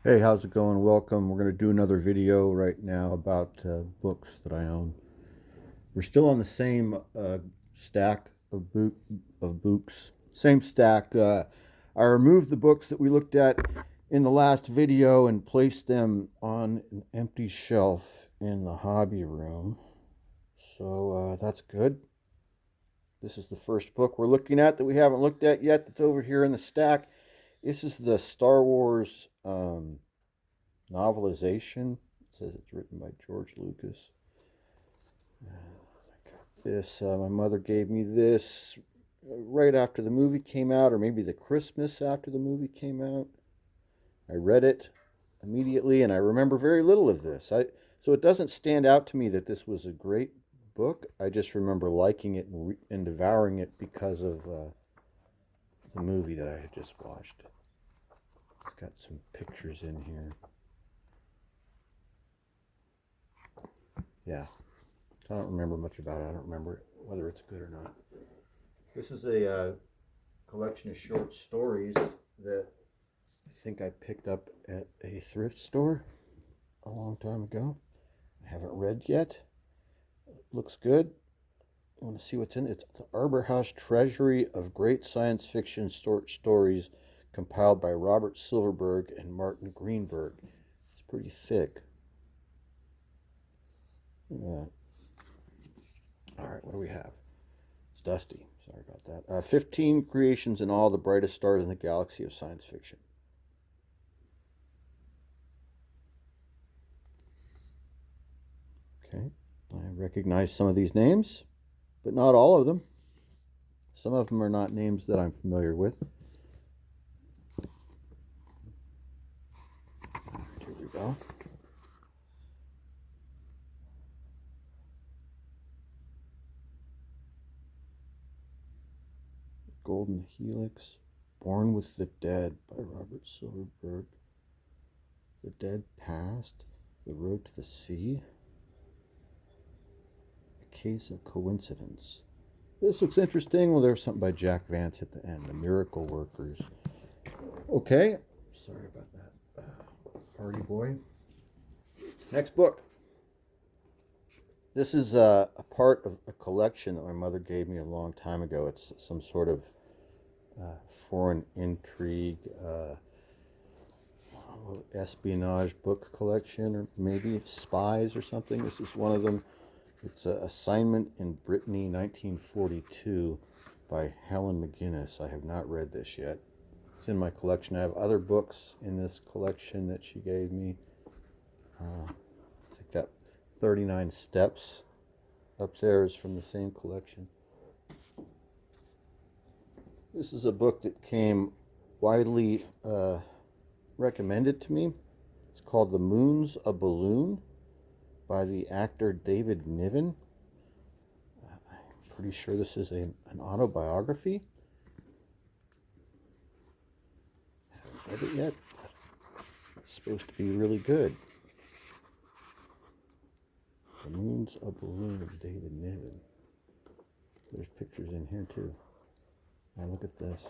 Hey, how's it going? Welcome. We're going to do another video right now about books that I own. We're still on the same stack of books. Same stack. I removed the books that we looked at in the last video and placed them on an empty shelf in the hobby room. So that's good. This is the first book we're looking at that we haven't looked at yet that's over here in the stack. This is the Star Wars novelization. It says it's written by George Lucas. I got this. My mother gave me this right after the movie came out, or maybe the Christmas after the movie came out. I read it immediately, and I remember very little of this. So it doesn't stand out to me that this was a great book. I just remember liking it and devouring it because of the movie that I had just watched. It's got some pictures in here. Yeah, I don't remember much about it. I don't remember whether it's good or not. This is a collection of short stories that I think I picked up at a thrift store a long time ago. I haven't read yet. It looks good. I want to see what's in it. It's the Arbor House Treasury of Great Science Fiction Short Stories compiled by Robert Silverberg and Martin Greenberg. It's pretty thick. Yeah. All right, what do we have? It's dusty. Sorry about that. 15 creations in all, the brightest stars in the galaxy of science fiction. Okay, I recognize some of these names, but not all of them. Some of them are not names that I'm familiar with. Here we go. Golden Helix, Born with the Dead by Robert Silverberg, The Dead Past, The Road to the Sea, A Case of Coincidence. This looks interesting. Well, there's something by Jack Vance at the end, The Miracle Workers. Okay, sorry about that, party boy. Next book. This is a part of a collection that my mother gave me a long time ago. It's some sort of foreign intrigue, espionage book collection, or maybe spies or something. This is one of them. It's Assignment in Brittany, 1942, by Helen McGinnis. I have not read this yet. It's in my collection. I have other books in this collection that she gave me. I think that 39 Steps up there is from the same collection. This is a book that came widely recommended to me. It's called The Moon's a Balloon by the actor David Niven. I'm pretty sure this is an autobiography. I haven't read it yet, but it's supposed to be really good. The Moon's a Balloon of David Niven. There's pictures in here too. Now look at this.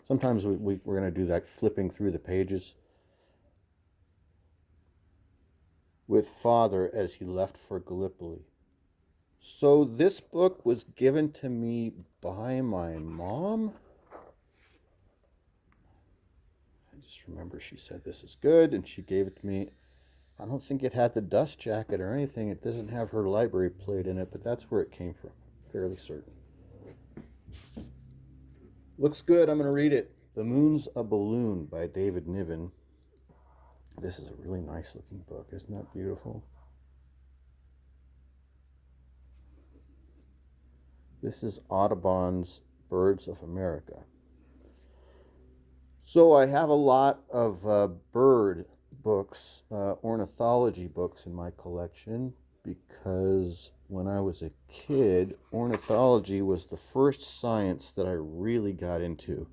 Sometimes we're going to do that, flipping through the pages. With father as he left for Gallipoli. So this book was given to me by my mom. I just remember she said this is good, and she gave it to me. I don't think it had the dust jacket or anything. It doesn't have her library plate in it, but that's where it came from. I'm fairly certain. Looks good. I'm going to read it. The Moon's a Balloon by David Niven. This is a really nice looking book. Isn't that beautiful? This is Audubon's Birds of America. So I have a lot of bird books, ornithology books in my collection, because when I was a kid, ornithology was the first science that I really got into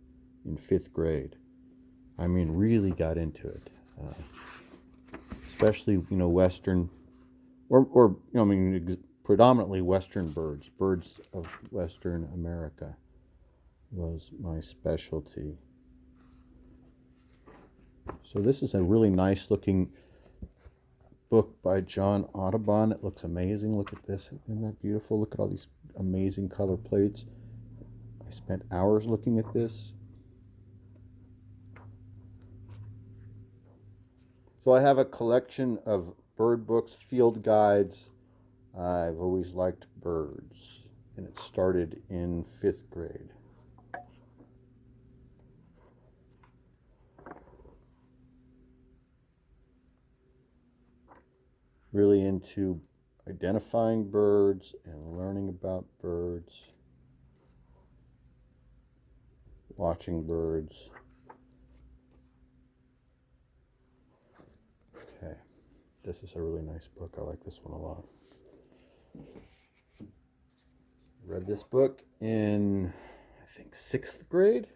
in 5th grade. I mean, really got into it. Especially, Western, or predominantly Western birds. Birds of Western America was my specialty. So this is a really nice looking book by John Audubon. It looks amazing. Look at this. Isn't that beautiful? Look at all these amazing color plates. I spent hours looking at this. So I have a collection of bird books, field guides. I've always liked birds, and it started in 5th grade. Really into identifying birds and learning about birds, watching birds. Okay, this is a really nice book. I like this one a lot. Read this book in, I think, 6th grade,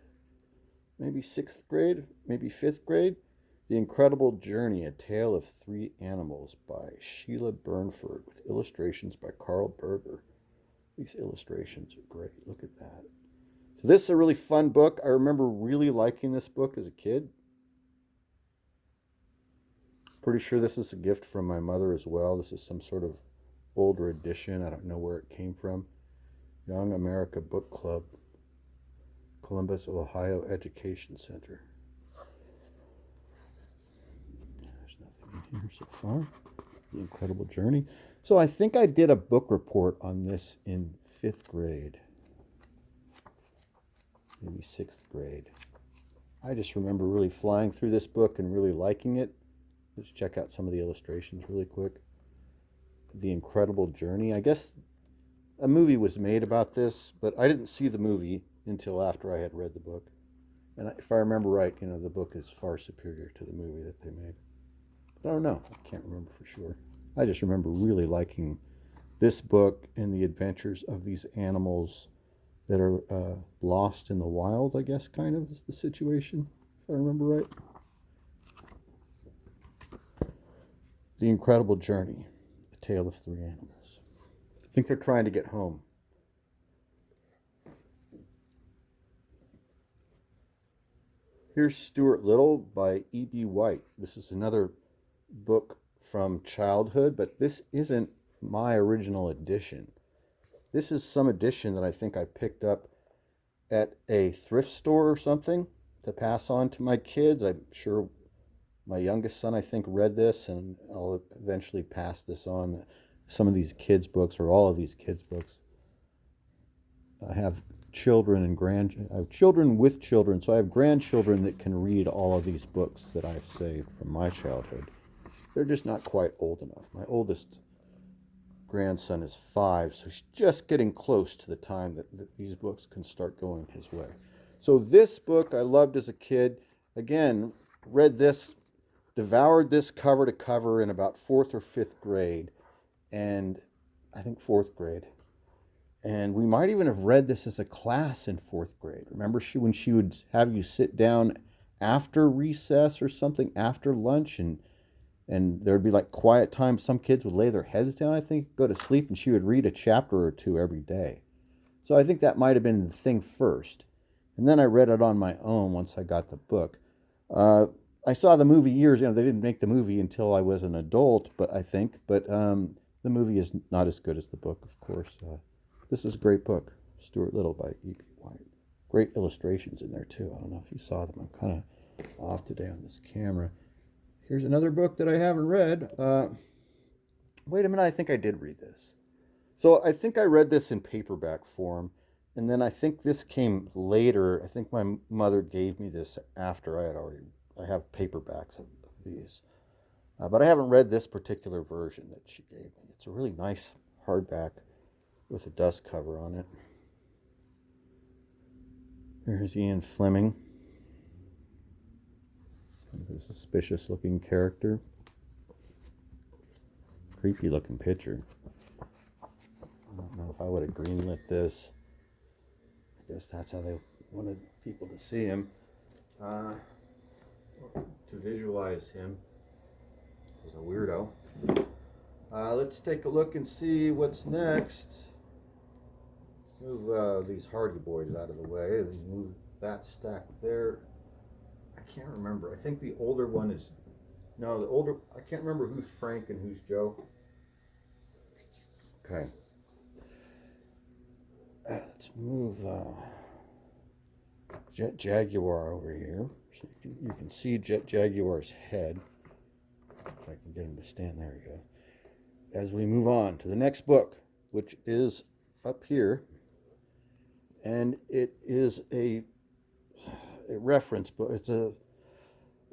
maybe 6th grade, maybe 5th grade. The Incredible Journey, A Tale of Three Animals by Sheila Burnford with illustrations by Carl Berger. These illustrations are great. Look at that. So this is a really fun book. I remember really liking this book as a kid. Pretty sure this is a gift from my mother as well. This is some sort of older edition. I don't know where it came from. Young America Book Club, Columbus, Ohio Education Center. There's nothing in here so far. The Incredible Journey. So I think I did a book report on this in 5th grade. Maybe 6th grade. I just remember really flying through this book and really liking it. Let's check out some of the illustrations really quick. The Incredible Journey. I guess a movie was made about this, but I didn't see the movie until after I had read the book. And if I remember right, you know, the book is far superior to the movie that they made. But I don't know. I can't remember for sure. I just remember really liking this book and the adventures of these animals that are lost in the wild, I guess, kind of is the situation, if I remember right. The Incredible Journey, A Tale of Three Animals. I think they're trying to get home. Here's Stuart Little by E.B. White. This is another book from childhood, but this isn't my original edition. This is some edition that I think I picked up at a thrift store or something to pass on to my kids. I'm sure my youngest son, I think, read this, and I'll eventually pass this on. Some of these kids' books, or all of these kids' books. I have children and I have children with children, so I have grandchildren that can read all of these books that I've saved from my childhood. They're just not quite old enough. My oldest grandson is 5, so he's just getting close to the time that these books can start going his way. So this book I loved as a kid. Again, read this, devoured this cover to cover in about 4th or 5th grade, and I think 4th grade. And we might even have read this as a class in 4th grade. Remember when she would have you sit down after recess or something, after lunch, and there'd be like quiet time. Some kids would lay their heads down, I think, go to sleep, and she would read a chapter or two every day. So I think that might have been the thing first. And then I read it on my own once I got the book. I saw the movie years, they didn't make the movie until I was an adult, but the movie is not as good as the book, of course. This is a great book, Stuart Little by E.B. White. Great illustrations in there, too. I don't know if you saw them. I'm kind of off today on this camera. Here's another book that I haven't read. Wait a minute, I think I did read this. So I think I read this in paperback form, and then I think this came later. I think my mother gave me this after I have paperbacks of these. But I haven't read this particular version that she gave me. It's a really nice hardback with a dust cover on it. Here's Ian Fleming. A suspicious looking character. Creepy looking picture. I don't know if I would have greenlit this. I guess that's how they wanted people to see him. To visualize him. He's a weirdo. Let's take a look and see what's next. Move these Hardy Boys out of the way. Move that stack there. I can't remember. I think the older one is, no, the older, I can't remember who's Frank and who's Joe. Okay. Let's move Jet Jaguar over here. So you can see Jet Jaguar's head. If I can get him to stand, there we go. As we move on to the next book, which is up here, and it is a reference book. It's a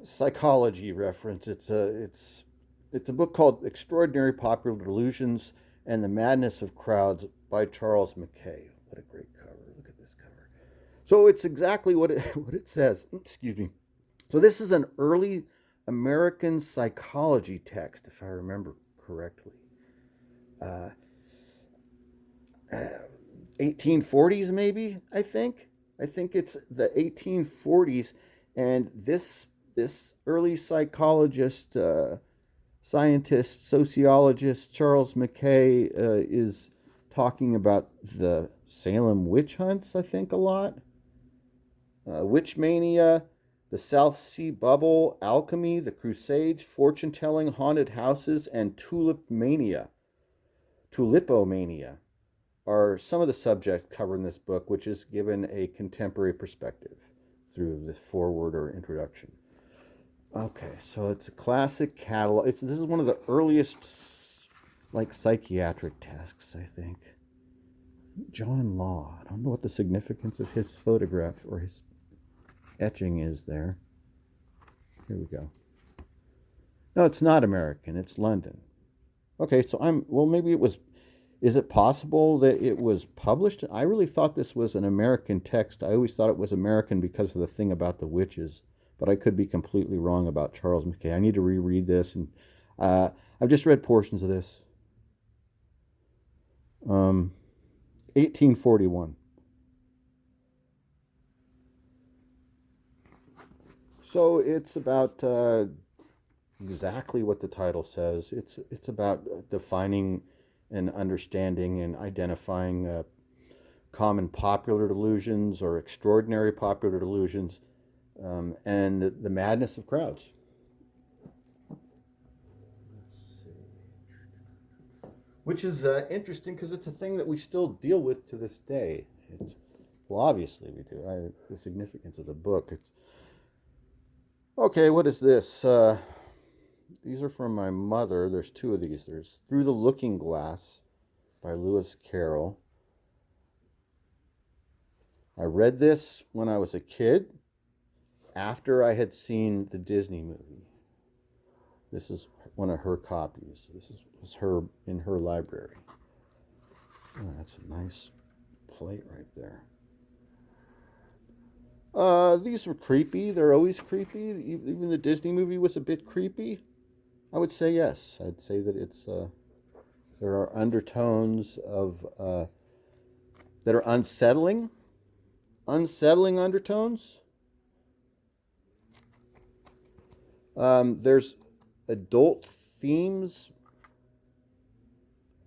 psychology reference. It's a book called Extraordinary Popular Delusions and the Madness of Crowds by Charles Mackay. What a great cover. Look at this cover. So it's exactly what it says. Excuse me. So this is an early American psychology text, if I remember correctly. 1840s maybe, I think. I think it's the 1840s, and this early psychologist, scientist, sociologist Charles Mackay is talking about the Salem witch hunts, I think, a lot. Witch mania, the South Sea bubble, alchemy, the Crusades, fortune-telling, haunted houses, and tulipomania are some of the subjects covered in this book, which is given a contemporary perspective through the foreword or introduction. Okay, so it's a classic catalog. This is one of the earliest, like, psychiatric texts, I think. John Law. I don't know what the significance of his photograph or his etching is there. Here we go. No, it's not American. It's London. Okay, so maybe it was. Is it possible that it was published? I really thought this was an American text. I always thought it was American because of the thing about the witches, but I could be completely wrong about Charles Mackay. I need to reread this, and I've just read portions of this. 1841. So it's about exactly what the title says. It's about defining and understanding and identifying common popular delusions or extraordinary popular delusions, and the madness of crowds. Let's see. Which is interesting because it's a thing that we still deal with to this day. Well, obviously we do. The significance of the book. Okay, what is this? These are from my mother. There's two of these. There's Through the Looking Glass by Lewis Carroll. I read this when I was a kid, after I had seen the Disney movie. This is one of her copies. This was her in her library. Oh, that's a nice plate right there. These were creepy. They're always creepy. Even the Disney movie was a bit creepy. I would say yes. I'd say that it's there are undertones of that are unsettling undertones. There's adult themes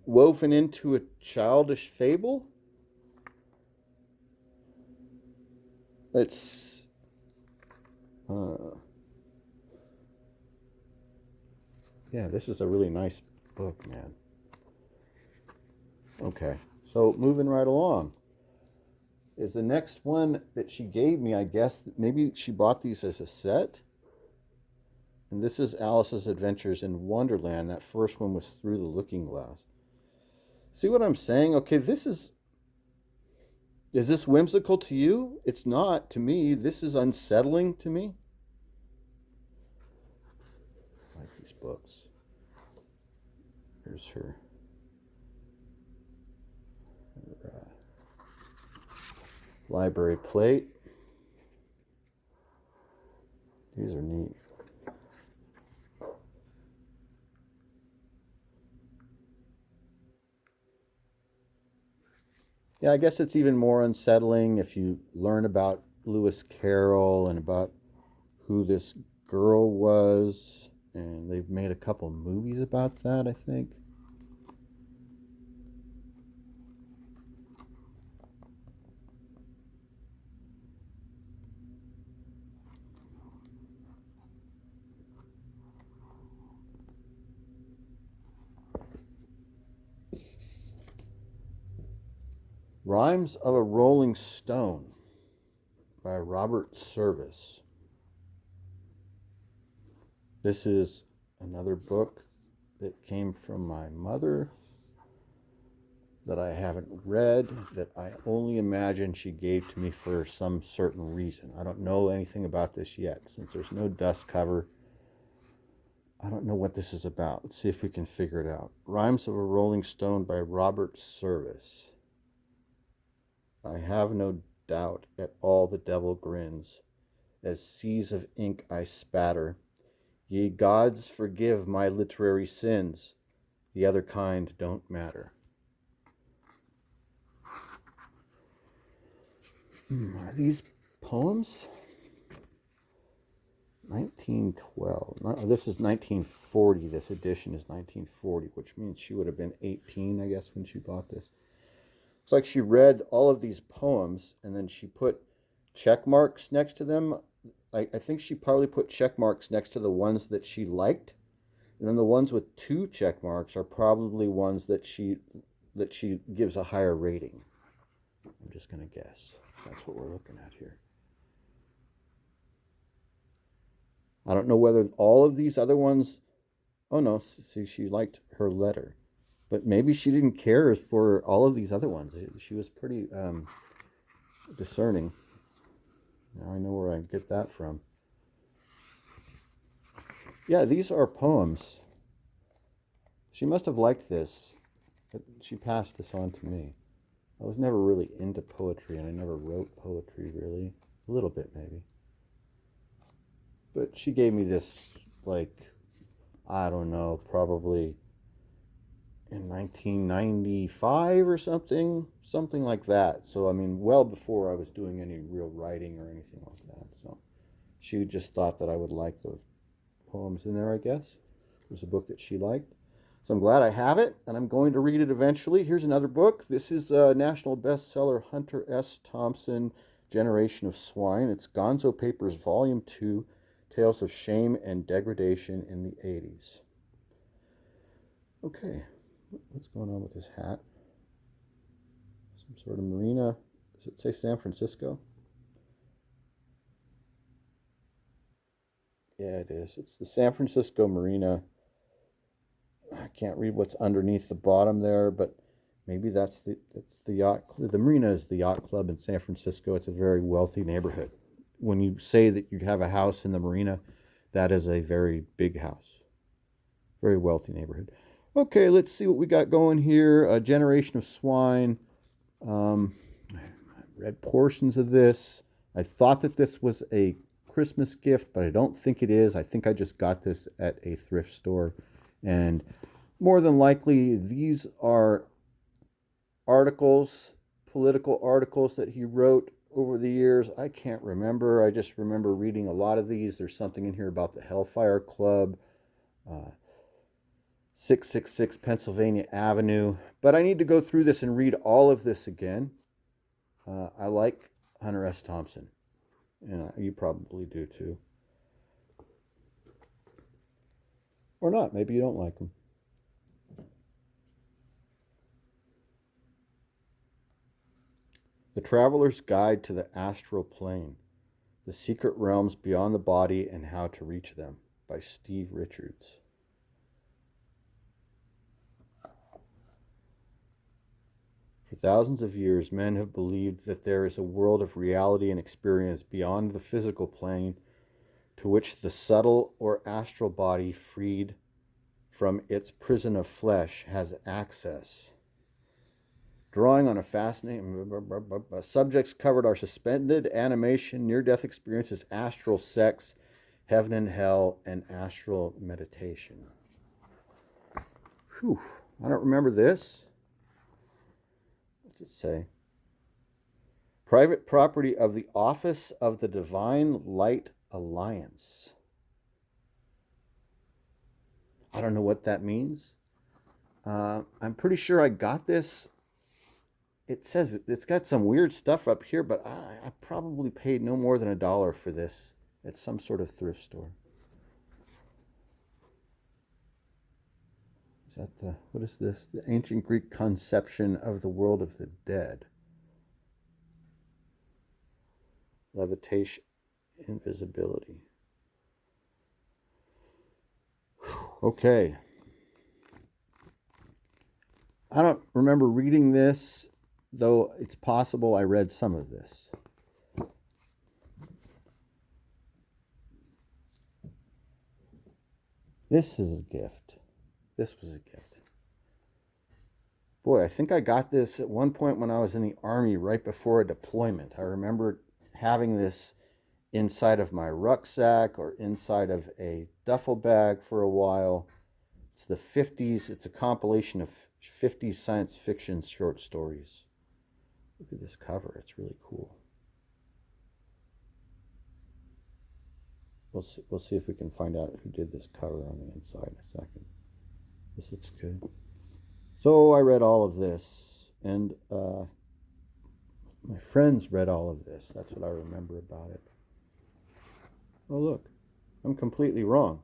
woven into a childish fable. It's yeah, this is a really nice book, man. Okay, so moving right along is the next one that she gave me. I guess maybe she bought these as a set. And this is Alice's Adventures in Wonderland. That first one was Through the Looking Glass. See what I'm saying? Okay, is this whimsical to you? It's not to me. This is unsettling to me. I like these books. Here's her library plate. These are neat. Yeah, I guess it's even more unsettling if you learn about Lewis Carroll and about who this girl was. And they've made a couple movies about that, I think. Rhymes of a Rolling Stone by Robert Service. This is another book that came from my mother that I haven't read, that I only imagine she gave to me for some certain reason. I don't know anything about this yet. Since there's no dust cover, I don't know what this is about. Let's see if we can figure it out. Rhymes of a Rolling Stone by Robert Service. I have no doubt at all the devil grins, as seas of ink I spatter. Ye gods, forgive my literary sins. The other kind don't matter. Are these poems? 1912. No, this is 1940. This edition is 1940, which means she would have been 18, I guess, when she bought this. It's like she read all of these poems and then she put check marks next to them. I think she probably put check marks next to the ones that she liked. And then the ones with 2 check marks are probably ones that she gives a higher rating. I'm just going to guess. That's what we're looking at here. I don't know whether all of these other ones... Oh, no. See, she liked her letter. But maybe she didn't care for all of these other ones. She was pretty discerning. Now I know where I get that from. Yeah, these are poems. She must have liked this. But she passed this on to me. I was never really into poetry, and I never wrote poetry, really. A little bit, maybe. But she gave me this, like, I don't know, probably in 1995 or something like that. So, I mean, well before I was doing any real writing or anything like that. So she just thought that I would like those poems in there, I guess. It was a book that she liked. So I'm glad I have it, and I'm going to read it eventually. Here's another book. This is national bestseller Hunter S. Thompson, Generation of Swine. It's Gonzo Papers, Volume 2, Tales of Shame and Degradation in the 80s. Okay, what's going on with this hat? Some sort of marina. Does it say San Francisco? Yeah, it is. It's the San Francisco Marina. I can't read what's underneath the bottom there, but maybe that's the yacht. The marina is the yacht club in San Francisco. It's a very wealthy neighborhood. When you say that you have a house in the marina, that is a very big house. Very wealthy neighborhood. Okay, let's see what we got going here. A Generation of Swine. I read portions of this. I thought that this was a Christmas gift, but I don't think it is. I think I just got this at a thrift store. And more than likely, these are articles, political articles that he wrote over the years. I can't remember. I just remember reading a lot of these. There's something in here about the Hellfire Club, 666 Pennsylvania Avenue. But I need to go through this and read all of this again. I like Hunter S. Thompson, and you probably do too. Or not. Maybe you don't like him. The Traveler's Guide to the Astral Plane. The Secret Realms Beyond the Body and How to Reach Them by Steve Richards. For thousands of years, men have believed that there is a world of reality and experience beyond the physical plane to which the subtle or astral body, freed from its prison of flesh, has access. Drawing on a fascinating... Subjects covered are suspended animation, near-death experiences, astral sex, heaven and hell, and astral meditation. Whew. I don't remember this. What's it say? Private property of the Office of the Divine Light Alliance. I don't know what that means. I'm pretty sure I got this. It says it's got some weird stuff up here, but I probably paid no more than $1 for this at some sort of thrift store. Is that what is this? The ancient Greek conception of the world of the dead. Levitation, invisibility. Okay. I don't remember reading this, though it's possible I read some of this. This is a gift. This was a gift. Boy, I think I got this at one point when I was in the Army right before a deployment. I remember having this inside of my rucksack or inside of a duffel bag for a while. It's the 50s. It's a compilation of 50s science fiction short stories. Look at this cover. It's really cool. We'll see if we can find out who did this cover on the inside in a second. This looks good. So I read all of this, and my friends read all of this. That's what I remember about it. Oh, look, I'm completely wrong.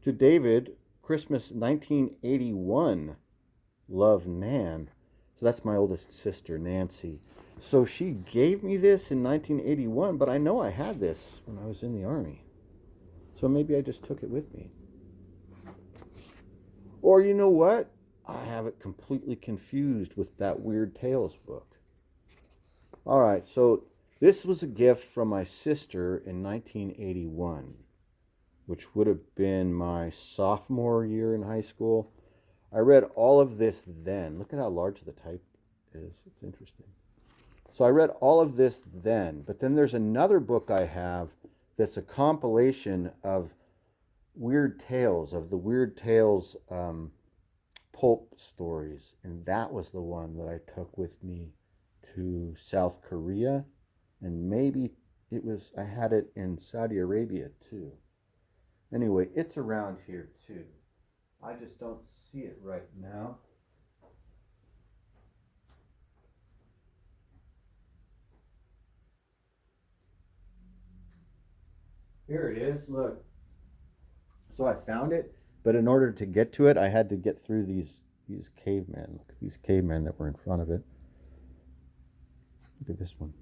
To David, Christmas 1981, love, Nan. So that's my oldest sister, Nancy. So she gave me this in 1981, but I know I had this when I was in the Army. So maybe I just took it with me. Or you know what? I have it completely confused with that Weird Tales book. All right, so this was a gift from my sister in 1981, which would have been my sophomore year in high school. I read all of this then. Look at how large the type is. It's interesting. So I read all of this then, but then there's another book I have that's a compilation of Weird Tales, of the Weird Tales pulp stories, and that was the one that I took with me to South Korea, and maybe I had it in Saudi Arabia too. Anyway, it's around here too. I just don't see it right now. Here it is, look. So I found it, but in order to get to it, I had to get through these cavemen. Look at these cavemen that were in front of it. Look at this one.